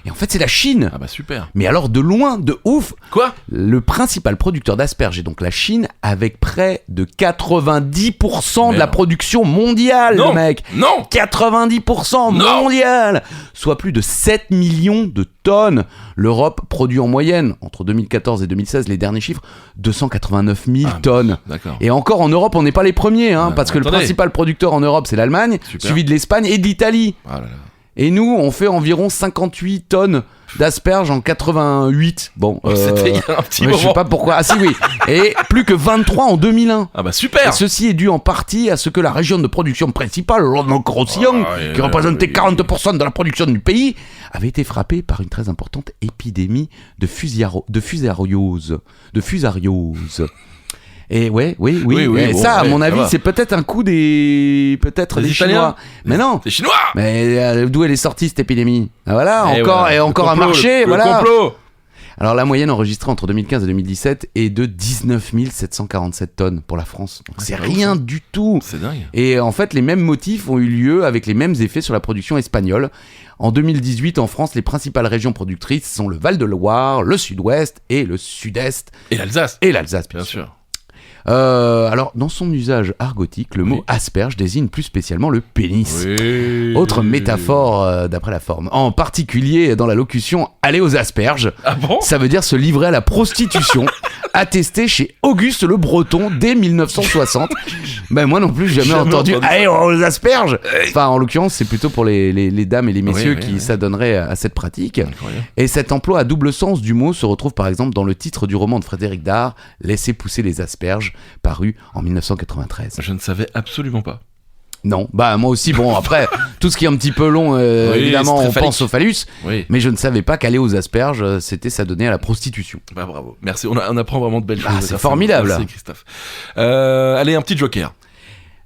Et en fait, c'est la Chine. Ah bah super. Mais alors de loin, de ouf. Quoi ? Le principal producteur d'asperges est donc la Chine, avec près de 90% de la production mondiale, Non. le mec. Non. 90% Non. mondial, soit plus de 7 millions de tonnes. L'Europe produit en moyenne, entre 2014 et 2016, les derniers chiffres, 289 000 tonnes. D'accord. Et encore en Europe, on n'est pas les premiers, parce que le attendez. principal producteur en Europe, c'est l'Allemagne, Super. suivi de l'Espagne et de l'Italie. Ah là là. Et nous, on fait environ 58 tonnes d'asperges en 88. Bon, C'était il y a un petit je sais moment. pas pourquoi. Ah si, oui. Et plus que 23 en 2001. Ah bah super. Et ceci est dû en partie à ce que la région de production principale, Roussillon, qui représentait 40% de la production du pays, avait été frappée par une très importante épidémie de fusariose. Et ouais, oui. Oui, Et bon, ça, à ouais, mon ça avis, va. c'est peut-être un coup des Des Italiens. Chinois. Mais non. C'est chinois. Mais d'où elle est sortie cette épidémie? Ah, voilà, Et encore voilà. et encore Le un complot, marché, le voilà. complot. Alors la moyenne enregistrée entre 2015 et 2017 est de 19 747 tonnes pour la France. Donc c'est pas rien ouf, hein. du tout. C'est dingue. Et en fait, les mêmes motifs ont eu lieu avec les mêmes effets sur la production espagnole. En 2018, en France, les principales régions productrices sont le Val-de-Loire, le Sud-Ouest et le Sud-Est Et l'Alsace. et l'Alsace, Bien sûr. Alors, dans son usage argotique, le Oui. mot asperge désigne plus spécialement le pénis. Oui. Autre métaphore d'après la forme. En particulier dans la locution « aller aux asperges Ah bon ». Ça veut dire se livrer à la prostitution, attesté chez Auguste le Breton dès 1960. Ben moi non plus, j'ai jamais entendu « aller aux asperges ». Enfin, en l'occurrence, c'est plutôt pour les dames et les messieurs qui s'adonneraient à cette pratique. Incroyable. Et cet emploi à double sens du mot se retrouve par exemple dans le titre du roman de Frédéric Dard « Laissez pousser les asperges », paru en 1993. Je ne savais absolument pas. Non, bah moi aussi, bon après, tout ce qui est un petit peu long, évidemment c'est on très pense au phallus, Oui. mais je ne savais pas qu'aller aux asperges, c'était s'adonner à la prostitution. Bah bravo. Merci. On apprend vraiment de belles choses. c'est formidable. Merci Christophe. Allez, un petit joker.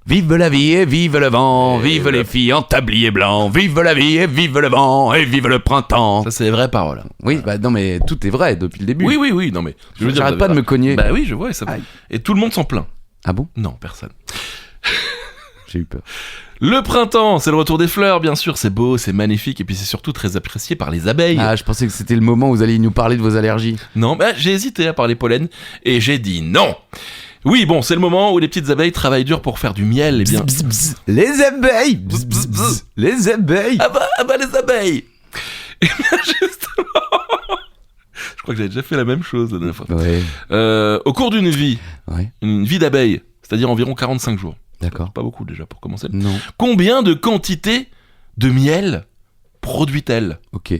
Vive la vie et vive le vent, Et vive le- les filles en tablier blanc, vive la vie et vive le vent, et vive le printemps. Ça, c'est les vraies paroles. Oui, bah non mais tout est vrai depuis le début. Oui. Non mais. Je veux dire, J'arrête pas de me cogner. Bah oui, je vois. Aïe. Et tout le monde s'en plaint. Ah bon? Non, personne. J'ai eu peur. Le printemps, c'est le retour des fleurs, bien sûr. C'est beau, c'est magnifique, et puis c'est surtout très apprécié par les abeilles. Ah, je pensais que c'était le moment où vous alliez nous parler de vos allergies. Non, bah, j'ai hésité à parler pollen, et j'ai dit non. Oui, bon, c'est le moment où les petites abeilles travaillent dur pour faire du miel, et bien. Bzz, bzz. Les abeilles, bzz, bzz, bzz. Les abeilles. Ah bah les abeilles. Et bien justement, je crois que j'avais déjà fait la même chose la dernière fois. Ouais, Au cours d'une vie, ouais, une vie d'abeille, c'est-à-dire environ 45 jours. d'accord. Pas beaucoup déjà pour commencer. Non, Combien de quantité de miel produit-elle ? ok.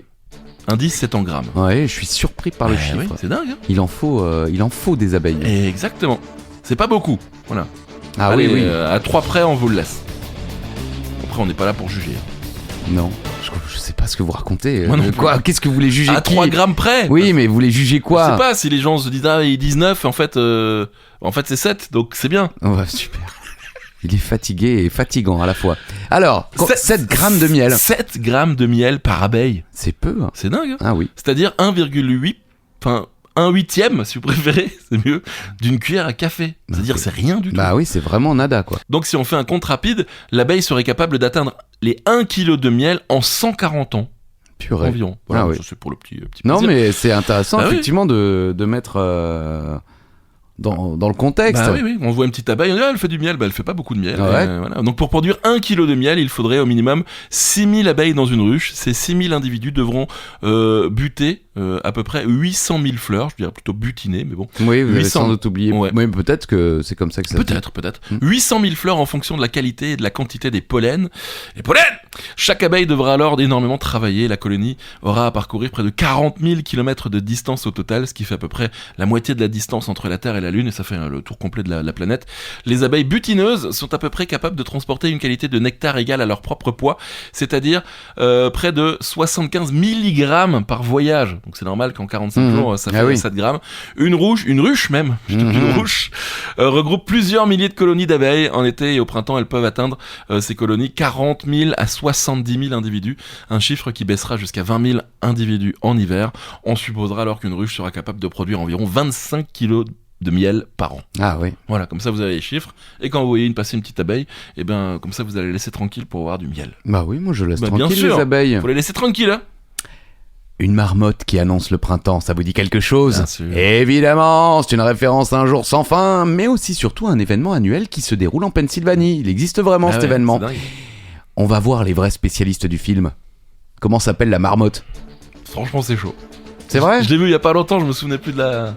Indice, c'est en grammes. Ouais, je suis surpris par le Ouais, chiffre. oui, c'est dingue. Hein. Il en faut des abeilles. Exactement. C'est pas beaucoup. Voilà. Ah Allez, oui. à 3 près, on vous le laisse. Après, on n'est pas là pour juger. Non, je sais pas ce que vous racontez. Moi non plus. Quoi? Qu'est-ce que vous voulez juger À 3 grammes près. Oui, mais vous voulez juger Je quoi? sais pas si les gens se disent ah ils disent 9, en fait c'est 7, donc c'est bien. Oh, bah, super. Il est fatigué et fatigant à la fois. Alors, 7 grammes de miel. 7 grammes de miel par abeille. C'est peu. Hein. C'est dingue. Hein. Ah oui. C'est-à-dire 1,8, enfin 1/8, si vous préférez, c'est mieux, d'une cuillère à café. C'est-à-dire Ok. c'est rien du tout. Bah oui, c'est vraiment nada quoi. Donc si on fait un compte rapide, l'abeille serait capable d'atteindre les 1 kg de miel en 140 ans Purée. environ. Voilà, Ah oui. ça, c'est pour le petit Non, plaisir. mais c'est intéressant Bah oui. effectivement de mettre dans le contexte. Bah oui, on voit une petite abeille, on dit, ah, elle fait du miel, bah elle fait pas beaucoup de miel. Ouais. Voilà. Donc pour produire 1 kg de miel, il faudrait au minimum 6000 abeilles dans une ruche. Ces 6000 individus devront buter à peu près 800 000 fleurs, je dirais plutôt butiner, mais bon. Oui, vous avez 800. sans doute oublié. Ouais. Oui, peut-être que c'est comme ça que ça se dit. Peut-être. Mm. 800 000 fleurs en fonction de la qualité et de la quantité des pollens. Les pollens! Chaque abeille devra alors énormément travailler. La colonie aura à parcourir près de 40 000 km de distance au total, ce qui fait à peu près la moitié de la distance entre la Terre et la Lune, et ça fait le tour complet de la planète. Les abeilles butineuses sont à peu près capables de transporter une qualité de nectar égale à leur propre poids, c'est-à-dire près de 75 mg par voyage. Donc c'est normal qu'en 45 jours, ça fait Ah oui. 7 grammes. Une ruche même, plutôt qu'une ruche, regroupe plusieurs milliers de colonies d'abeilles. En été et au printemps, elles peuvent atteindre ces colonies 40 000 à 70 000 individus, un chiffre qui baissera jusqu'à 20 000 individus en hiver. On supposera alors qu'une ruche sera capable de produire environ 25 kg de miel par an. Ah oui. Voilà, comme ça vous avez les chiffres, et quand vous voyez passer une petite abeille, et ben comme ça vous allez les laisser tranquilles pour avoir du miel. Bah oui, moi je laisse Bah, bien tranquille sûr. les abeilles. Faut les laisser tranquilles, hein. Une marmotte qui annonce le printemps, ça vous dit quelque chose? Bien sûr. Évidemment, c'est une référence à Un jour sans fin, mais aussi surtout un événement annuel qui se déroule en Pennsylvanie. Il existe vraiment cet événement. C'est dingue. On va voir les vrais spécialistes du film. Comment s'appelle la marmotte? Franchement, c'est chaud. C'est vrai? Je l'ai vu il y a pas longtemps, je me souvenais plus de la...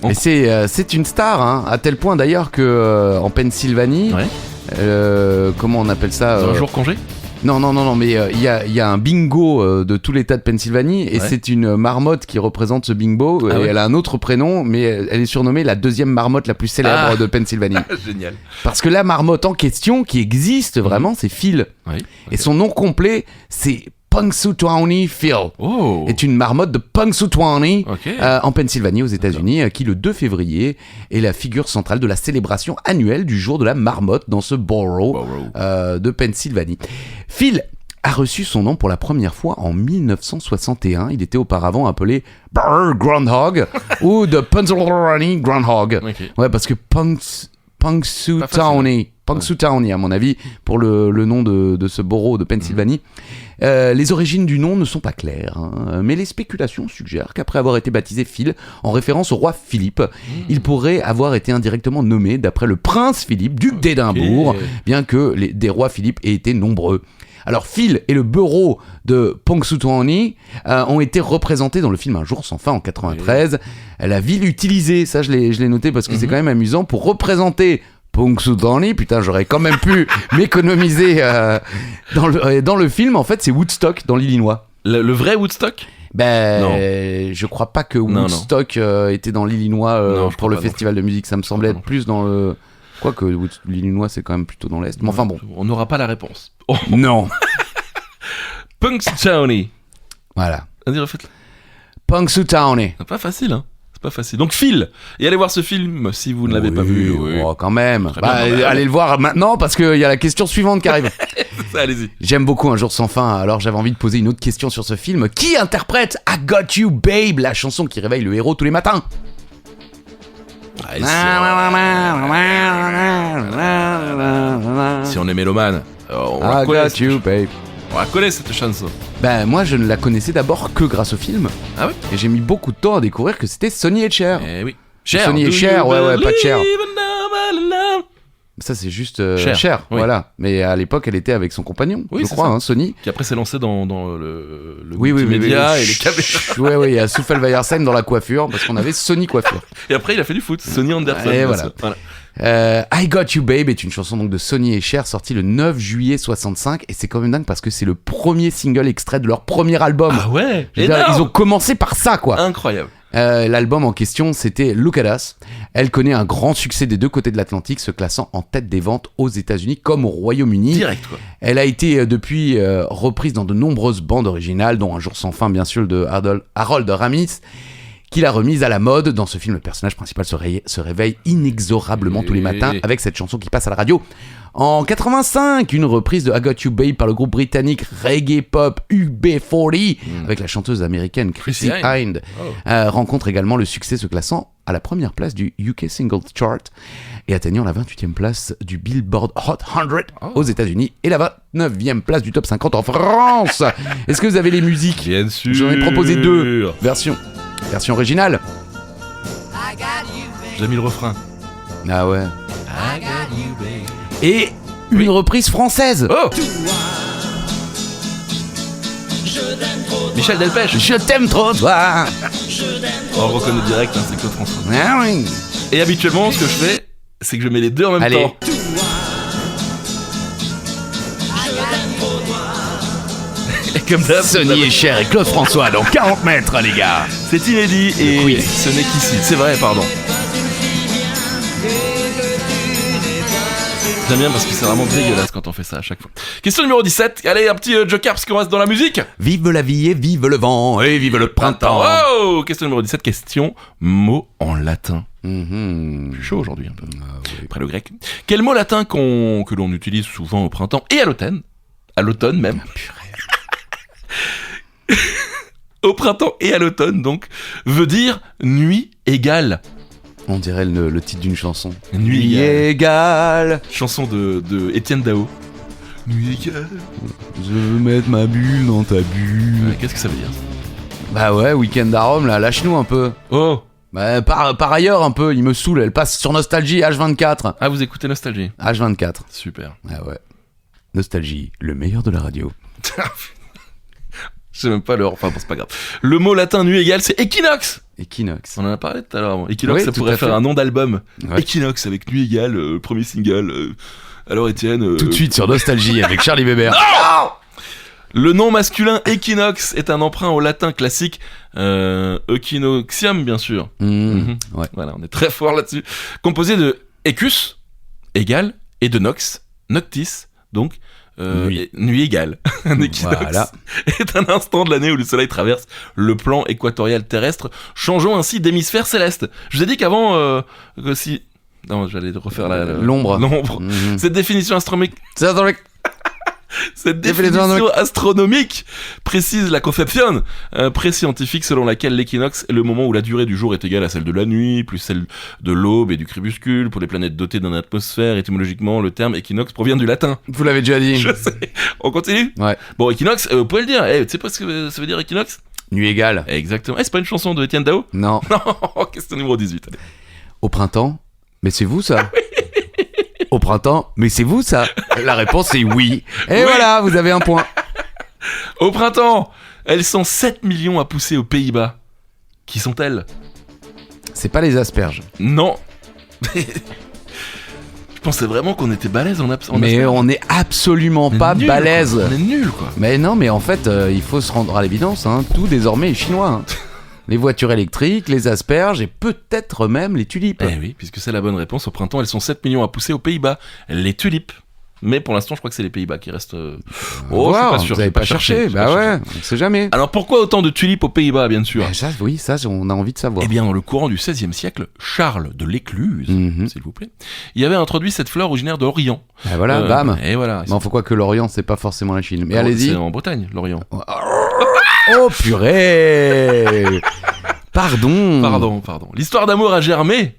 Et c'est une star, hein, à tel point d'ailleurs que en Pennsylvanie, Ouais. comment on appelle ça? Un jour congé? Non, mais il y a un bingo de tout l'État de Pennsylvanie et Ouais. c'est une marmotte qui représente ce bingo Ah et ouais. elle a un autre prénom, mais elle est surnommée la deuxième marmotte la plus célèbre de Pennsylvanie. Génial. Parce que la marmotte en question, qui existe vraiment, c'est Phil. Oui. Et son nom complet, c'est Punxsutawney Phil. Oh. Est une marmotte de Punxsutawney Ok. en Pennsylvanie aux États-Unis, qui le 2 février est la figure centrale de la célébration annuelle du jour de la marmotte dans ce borough de Pennsylvanie. Phil a reçu son nom pour la première fois en 1961. Il était auparavant appelé Burr Groundhog ou The Punxsutawney Groundhog. Ok. Ouais, parce que Punxsutawney, à mon avis, pour le nom de ce borough de Pennsylvanie. Les origines du nom ne sont pas claires, hein, mais les spéculations suggèrent qu'après avoir été baptisé Phil, en référence au roi Philippe, il pourrait avoir été indirectement nommé d'après le prince Philippe, duc d'Édimbourg, bien que des rois Philippe aient été nombreux. Alors Phil et le bureau de Punxsutawney ont été représentés dans le film Un jour sans fin en 93. La ville utilisée, ça je l'ai noté parce que c'est quand même amusant, pour représenter Punxsutawney, putain j'aurais quand même pu m'économiser dans le film, en fait c'est Woodstock dans l'Illinois. Le vrai Woodstock? Je crois pas que Woodstock était dans l'Illinois pour le festival de musique, ça me semblait être plus dans le... Quoique l'Illinois c'est quand même plutôt dans l'Est, mais enfin bon. On n'aura pas la réponse. Oh. Non. Punxsutawney. Voilà. Vas-y, refaites-le. Punxsutawney. C'est pas facile, hein. C'est pas facile. Donc, Phil, et allez voir ce film si vous ne l'avez pas vu. Oui. Oh, quand même. Très bien, Allez le voir maintenant parce qu'il y a la question suivante qui arrive. Ça, allez-y. J'aime beaucoup Un jour sans fin, alors j'avais envie de poser une autre question sur ce film. Qui interprète I Got You Babe, la chanson qui réveille le héros tous les matins? Si on est mélomane, on I la connaît, Got You Babe. on la connaît cette chanson. Ben moi je ne la connaissais d'abord que grâce au film. Ah oui? Et j'ai mis beaucoup de temps à découvrir que c'était Sonny et Cher. Eh oui. Cher. Sonny et Do Cher, you ouais, pas de Cher. believe in love and love? Ça c'est juste Cher, oui. voilà. Mais à l'époque elle était avec son compagnon, Oui, je c'est crois, ça. hein, Sonny. Qui après s'est lancé dans le Oui, multimédia et les Chut, caméras. Ouais, il y a Soufel Weyersheim dans la coiffure parce qu'on avait Sonny coiffure. Et après, il a fait du foot. Sonny Anderson. Et bien voilà. sûr. Voilà. I Got You Babe est une chanson donc de Sonny et Cher sortie le 9 juillet 65 et c'est quand même dingue parce que c'est le premier single extrait de leur premier album. Ah ouais. Je veux dire, Énorme. ils ont commencé par ça quoi. Incroyable. L'album en question c'était Look at Us. Elle connaît un grand succès des deux côtés de l'Atlantique, se classant en tête des ventes aux États-Unis comme au Royaume-Uni. Direct quoi. Elle a été depuis reprise dans de nombreuses bandes originales, dont Un jour sans fin bien sûr de Harold Ramis, qui l'a remise à la mode. Dans ce film, le personnage principal se réveille inexorablement tous les matins avec cette chanson qui passe à la radio. En 85, une reprise de I Got You Babe par le groupe britannique reggae pop UB40 avec la chanteuse américaine Chrissy Hynde rencontre également le succès, se classant à la première place du UK Single Chart et atteignant la 28e place du Billboard Hot 100 aux États-Unis et la 29e place du Top 50 en France. Est-ce que vous avez les musiques? Bien sûr. J'en ai proposé deux versions. Version originale. J'ai mis le refrain. Ah ouais. I got you, babe. Et une reprise française. Oh. Michel Delpech. Je t'aime trop toi. On reconnaît direct, hein, c'est Claude François. Ah oui. Et habituellement, ce que je fais, c'est que je mets les deux en même Allez. temps. Et comme ça, Sonny et Cher et Claude François dans 40 mètres les gars. c'est inédit et quiz. ce n'est qu'ici. C'est vrai, pardon. J'aime bien parce que c'est vraiment dégueulasse quand on fait ça à chaque fois. Question numéro 17. Allez, un petit joker parce qu'on reste dans la musique. Vive la vie et vive le vent et vive le printemps. Oh, question numéro 17. Question mot en latin. Mhm. Je suis chaud aujourd'hui un peu. Ah oui. Après le grec. Quel mot latin que l'on utilise souvent au printemps et à l'automne même. Au printemps et à l'automne donc veut dire nuit égale. On dirait le titre d'une chanson. Nuit égale. égale. Chanson de Étienne Dao. Nuit égale. Je veux mettre ma bulle dans ta bulle. Qu'est-ce que ça veut dire? Bah ouais, Week-end à Rome, là, lâche-nous un peu. Oh. Bah, par ailleurs, un peu, il me saoule. Elle passe sur Nostalgie, H24. Ah, vous écoutez Nostalgie. H24. Super. Ah ouais. Nostalgie, le meilleur de la radio. Je sais même pas l'heure, enfin bon, c'est pas grave. Le mot latin nu égal, c'est équinoxe. Équinoxe. On en a parlé tout à l'heure. Équinoxe, Oui, ça tout pourrait à faire fait. un nom d'album. Ouais. Équinoxe avec nu égal, premier single. Alors Étienne. Tout de suite sur Nostalgie avec Charlie Weber. Le nom masculin équinoxe est un emprunt au latin classique equinoxium, bien sûr. Ouais. Voilà, on est très fort là-dessus. Composé de ecus, égal, et de nox, noctis, donc nuit égale. Un équinoxe Voilà. est un instant de l'année où le soleil traverse le plan équatorial terrestre, changeant ainsi d'hémisphère céleste. Je vous ai dit qu'avant, que si... Non, j'allais refaire L'ombre. L'ombre. Cette définition astronomique... Cette Définition définition astronomique précise la conception pré-scientifique selon laquelle l'équinoxe est le moment où la durée du jour est égale à celle de la nuit, plus celle de l'aube et du crépuscule. Pour les planètes dotées d'une atmosphère, étymologiquement, le terme équinoxe provient du latin. Vous l'avez déjà dit. Je sais. On continue ? Ouais. Bon, équinoxe, vous pouvez le dire. Tu sais pas ce que ça veut dire équinoxe ? Nuit égale. Exactement. C'est pas une chanson de Étienne Dao ? Non. Non, question numéro 18. Allez. Au printemps, mais c'est vous ça. Au printemps, mais c'est vous ça. La réponse est oui. Et Oui. voilà, vous avez un point. Au printemps, elles sont 7 millions à pousser aux Pays-Bas. Qui sont-elles ? C'est pas les asperges. Non. Je pensais vraiment qu'on était balèze en absence. Mais on est absolument pas balèze. On est nul quoi. Mais non, mais en fait, il faut se rendre à l'évidence. Hein. Tout désormais est chinois. Hein. Les voitures électriques, les asperges et peut-être même les tulipes. Eh oui, puisque c'est la bonne réponse. Au printemps, elles sont 7 millions à pousser aux Pays-Bas. Les tulipes. Mais pour l'instant, je crois que c'est les Pays-Bas qui restent. Oh, je suis pas sûr. Vous avez pas cherché. Bah ouais, on sait jamais. Alors pourquoi autant de tulipes aux Pays-Bas, bien sûr ? Ça, oui, ça, on a envie de savoir. Eh bien, dans le courant du XVIe siècle, Charles de l'Écluse, s'il vous plaît, il avait introduit cette fleur originaire d'Orient. Et voilà, bam. Et voilà. Bon, faut quoi que l'Orient, c'est pas forcément la Chine. Mais allez-y. C'est en Bretagne, l'Orient. Oh purée. Pardon. Pardon. L'histoire d'amour a germé.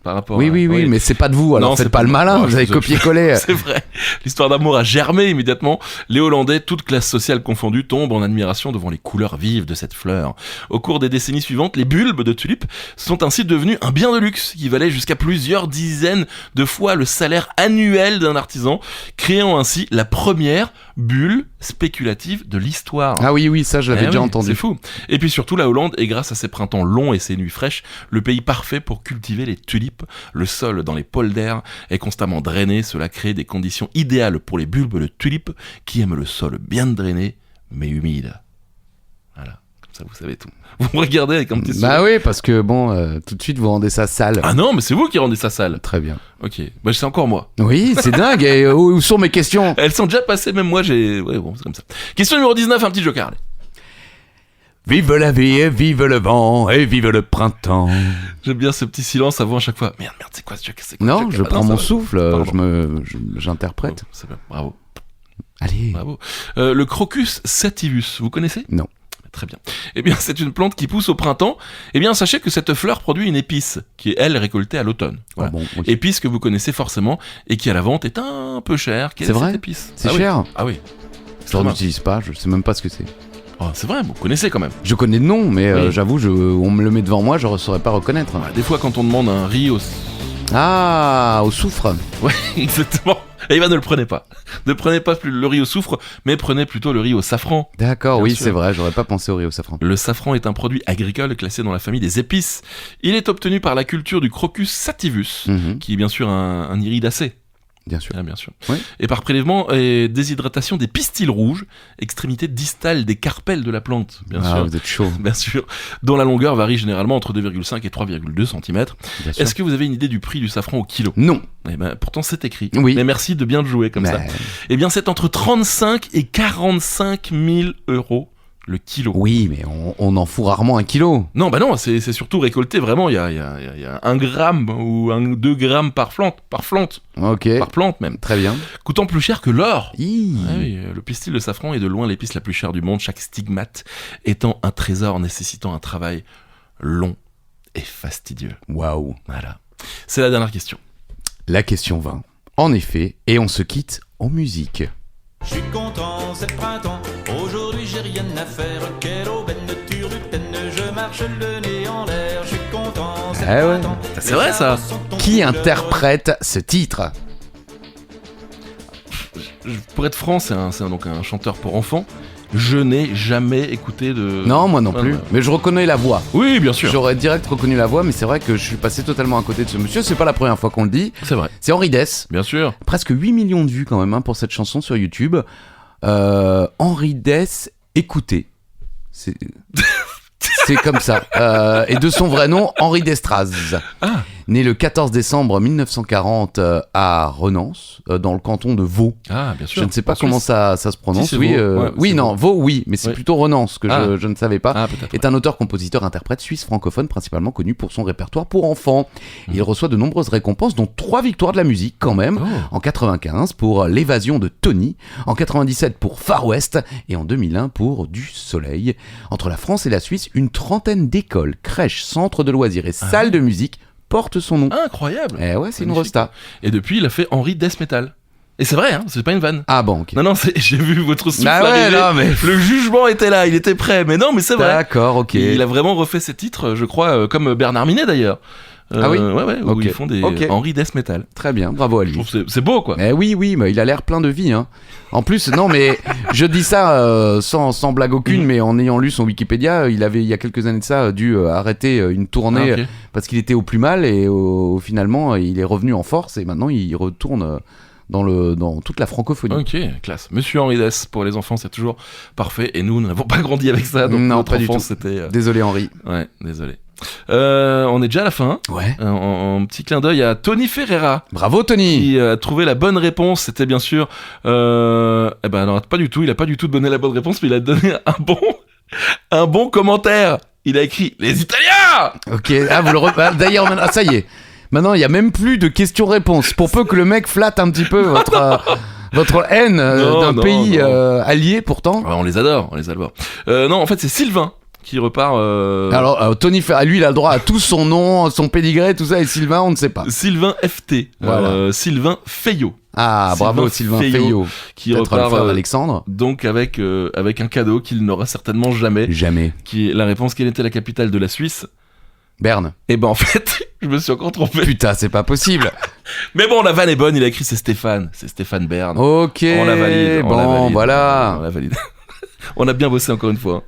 Par rapport Oui, mais c'est pas de vous, alors Non, faites c'est pas pas le de moi. malin, Oh, vous avez je- copié-collé. C'est vrai. L'histoire d'amour a germé immédiatement. Les Hollandais, toutes classes sociales confondues, tombent en admiration devant les couleurs vives de cette fleur. Au cours des décennies suivantes, les bulbes de tulipes sont ainsi devenus un bien de luxe qui valait jusqu'à plusieurs dizaines de fois le salaire annuel d'un artisan, créant ainsi la première bulle spéculative de l'histoire. Ah oui, ça je l'avais Eh déjà oui, entendu. C'est fou. Et puis surtout, la Hollande est, grâce à ses printemps longs et ses nuits fraîches, le pays parfait pour cultiver les tulipes. Le sol dans les polders est constamment drainé. Cela crée des conditions idéales pour les bulbes de tulipes qui aiment le sol bien drainé mais humide. Voilà. Comme ça, vous savez tout. Vous me regardez avec un petit sourire. Bah oui, parce que bon, tout de suite vous rendez ça sale. Ah non, mais c'est vous qui rendez ça sale. Très bien. Ok. Bah, c'est encore moi. Oui, c'est dingue. Et où sont mes questions? Elles sont déjà passées, même moi, j'ai... Ouais, bon, c'est comme ça. Question numéro 19, un petit joker, allez. Vive la vie et vive le vent et vive le printemps. J'aime bien ce petit silence avant à chaque fois. Merde, c'est quoi ce joker? C'est quoi ce Non, joker? je Ah prends ça mon va. souffle, Pardon. j'interprète. Oh, c'est bien, bravo. Allez. Bravo. Le Crocus sativus, vous connaissez? Non. Très bien. Eh bien, c'est une plante qui pousse au printemps. Eh bien, sachez que cette fleur produit une épice qui est, elle, récoltée à l'automne. Voilà. Ah bon, ok. Épice que vous connaissez forcément et qui, à la vente, est un peu chère. Quelle C'est est vrai cette épice? C'est Ah oui. cher. Ah oui. Je Extrêmement. n'utilise pas, je sais même pas ce que c'est. Oh, c'est vrai, vous connaissez quand même. Je connais le nom, mais Oui. j'avoue, on me le met devant moi, je ne saurais pas reconnaître. Ouais, des fois, quand on demande un riz au... Ah, au soufre. Ouais, exactement. Et ben, ne le prenez pas. Ne prenez pas plus le riz au soufre, mais prenez plutôt le riz au safran. D'accord, Bien oui, sûr. c'est vrai, j'aurais pas pensé au riz au safran. Le safran est un produit agricole classé dans la famille des épices. Il est obtenu par la culture du Crocus sativus, Mhm, qui est bien sûr un iridacé. bien sûr. Ah, bien sûr. Oui. Et par prélèvement et déshydratation des pistils rouges, extrémité distale des carpels de la plante, bien Ah, sûr. vous êtes chaud. Bien sûr, dont la longueur varie généralement entre 2,5 et 3,2 cm. Bien sûr. Est-ce que vous avez une idée du prix du safran au kilo? Non. Eh ben, pourtant c'est écrit. Oui. Mais merci de bien le jouer comme ça. Mais- Eh bien, c'est entre 35 et 45 000 euros le kilo. Oui, mais on en fout rarement un kilo. Non, bah non, c'est surtout récolté vraiment. Il y a 1 gramme ou 2 grammes par plante, Ok. par plante même, Très bien. coûtant plus cher que l'or. Hi. Ah oui, le pistil de safran est de loin l'épice la plus chère du monde, chaque stigmate étant un trésor nécessitant un travail long et fastidieux. Waouh. Voilà. C'est la dernière question. La question 20. En effet, et on se quitte en musique. Je suis content, c'est le printemps. Aujourd'hui feuille, j'ai rien à faire. Quelle aubaine turlutaine, je marche le nez en l'air, je suis content. Eh ouais. C'est vrai, ça. Qui interprète ce titre? Pour être franc, c'est donc un chanteur pour enfants. Je n'ai jamais écouté de... Non, moi non Ah, plus. ouais. Mais je reconnais la voix. Oui, bien sûr. J'aurais direct reconnu la voix, mais c'est vrai que je suis passé totalement à côté de ce monsieur. C'est pas la première fois qu'on le dit. C'est vrai, C'est Henri Dess. bien sûr. Presque 8 millions de vues quand même pour cette chanson sur YouTube. Henri Dess, écoutez. C'est comme ça. Et de son vrai nom, Henri Destraz. Ah. Né le 14 décembre 1940 à Renance, dans le canton de Vaud. Ah, bien sûr. Je ne sais pas En comment Suisse. ça se prononce. Si, c'est oui, Vaud. Ouais, oui, c'est non, Vaud, oui, mais c'est Oui. plutôt Renance que Ah. je ne savais pas. Ah, peut-être. Est un auteur, compositeur, interprète suisse francophone, principalement connu pour son répertoire pour enfants. Il reçoit de nombreuses récompenses, dont 3 victoires de la musique quand même. Oh. En 95 pour L'évasion de Tony, en 97 pour Far West et en 2001 pour Du Soleil. Entre la France et la Suisse, une trentaine d'écoles, crèches, centres de loisirs et salles de musique portent son nom. Incroyable. Eh ouais, c'est une Magnifique. resta. Et depuis, il a fait Henri Death Metal. Et c'est vrai, hein, c'est pas une vanne. Ah bon, ok. Non, non, j'ai vu votre souffle Bah ouais, arriver. non, mais... Le jugement était là, il était prêt. Mais non, mais c'est vrai. D'accord, ok. Il a vraiment refait ses titres, je crois, comme Bernard Minet d'ailleurs. Ah oui Ouais, ouais, où Ok. ils font des Ok. Henri Death Metal. Très bien, bravo à Je lui. trouve que c'est beau, quoi. Eh oui, oui, mais il a l'air plein de vie. Hein. En plus, non, mais je dis ça sans blague aucune, mais en ayant lu son Wikipédia, il avait, il y a quelques années de ça, dû arrêter une tournée Ah, ok. parce qu'il était au plus mal et finalement, il est revenu en force et maintenant, il retourne dans toute la francophonie. Ok, classe. Monsieur Henri Dess, pour les enfants, c'est toujours parfait. Et nous n'avons pas grandi avec ça. Donc Non, notre pas du enfance, tout. c'était. Désolé, Henri. Ouais, désolé. On est déjà à la fin. Ouais. En petit clin d'œil à Tony Ferreira, Bravo, Tony. qui a trouvé la bonne réponse. C'était bien sûr. Eh ben, alors, pas du tout. Il a pas du tout donné la bonne réponse, mais il a donné un bon commentaire. Il a écrit Les Italiens. Ok, ah, vous le d'ailleurs, maintenant, ça y est. Maintenant, il n'y a même plus de questions-réponses. Pour peu que le mec flatte un petit peu votre haine Non, d'un non, pays non. allié, pourtant. On les adore, on les adore. Non, en fait, c'est Sylvain qui repart. Alors, Tony Ferreira, lui, il a le droit à tout son nom, son pédigré, tout ça, et Sylvain, on ne sait pas. Sylvain FT. Voilà. Sylvain Feillot. Ah, bravo, Sylvain Feillot. Qui Peut-être le repart frère d'Alexandre. donc avec un cadeau qu'il n'aura certainement jamais. Jamais. Qui est la réponse. Quelle était la capitale de la Suisse? Berne. Et ben en fait, je me suis encore trompé. Putain, c'est pas possible. Mais bon, la vanne est bonne. Il a écrit c'est Stéphane Bern. Ok. On la valide. Bon, on la valide, voilà. On la valide. On a bien bossé encore une fois.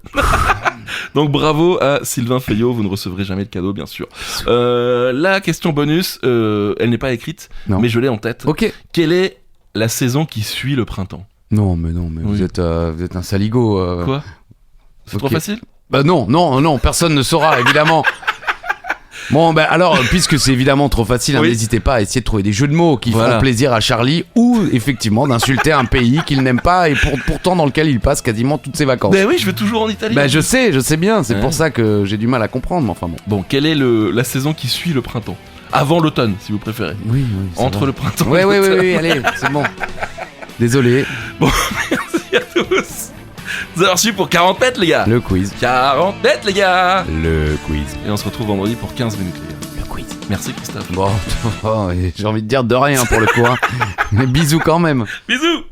Donc bravo à Sylvain Feillot, vous ne recevrez jamais de cadeau bien sûr. La question bonus, elle n'est pas écrite, Non. mais je l'ai en tête. Ok. Quelle est la saison qui suit le printemps? Non, mais Oui. vous êtes un saligo. Quoi? C'est trop ok. facile? Bah non, personne ne saura, évidemment. Bon, ben alors, puisque c'est évidemment trop facile, hein, Oui. n'hésitez pas à essayer de trouver des jeux de mots qui Voilà. feront plaisir à Charlie ou effectivement d'insulter un pays qu'il n'aime pas et pourtant dans lequel il passe quasiment toutes ses vacances. Ben oui, je vais toujours en Italie. Bah je sais bien, c'est Ouais. pour ça que j'ai du mal à comprendre, mais enfin bon. Bon, quelle est la saison qui suit le printemps? Avant l'automne, si vous préférez. Oui, Entre le printemps Ouais, et ouais, l'automne. ouais, allez, c'est bon. Désolé, Merci à tous. Vous avez reçu pour 40 mètres, les gars. le quiz. 40 mètres, les gars. Le quiz. Et on se retrouve vendredi pour 15 minutes, les gars. Le quiz. Merci, Christophe. Bon, j'ai envie de dire de rien pour le coup. Hein. Mais bisous quand même. Bisous.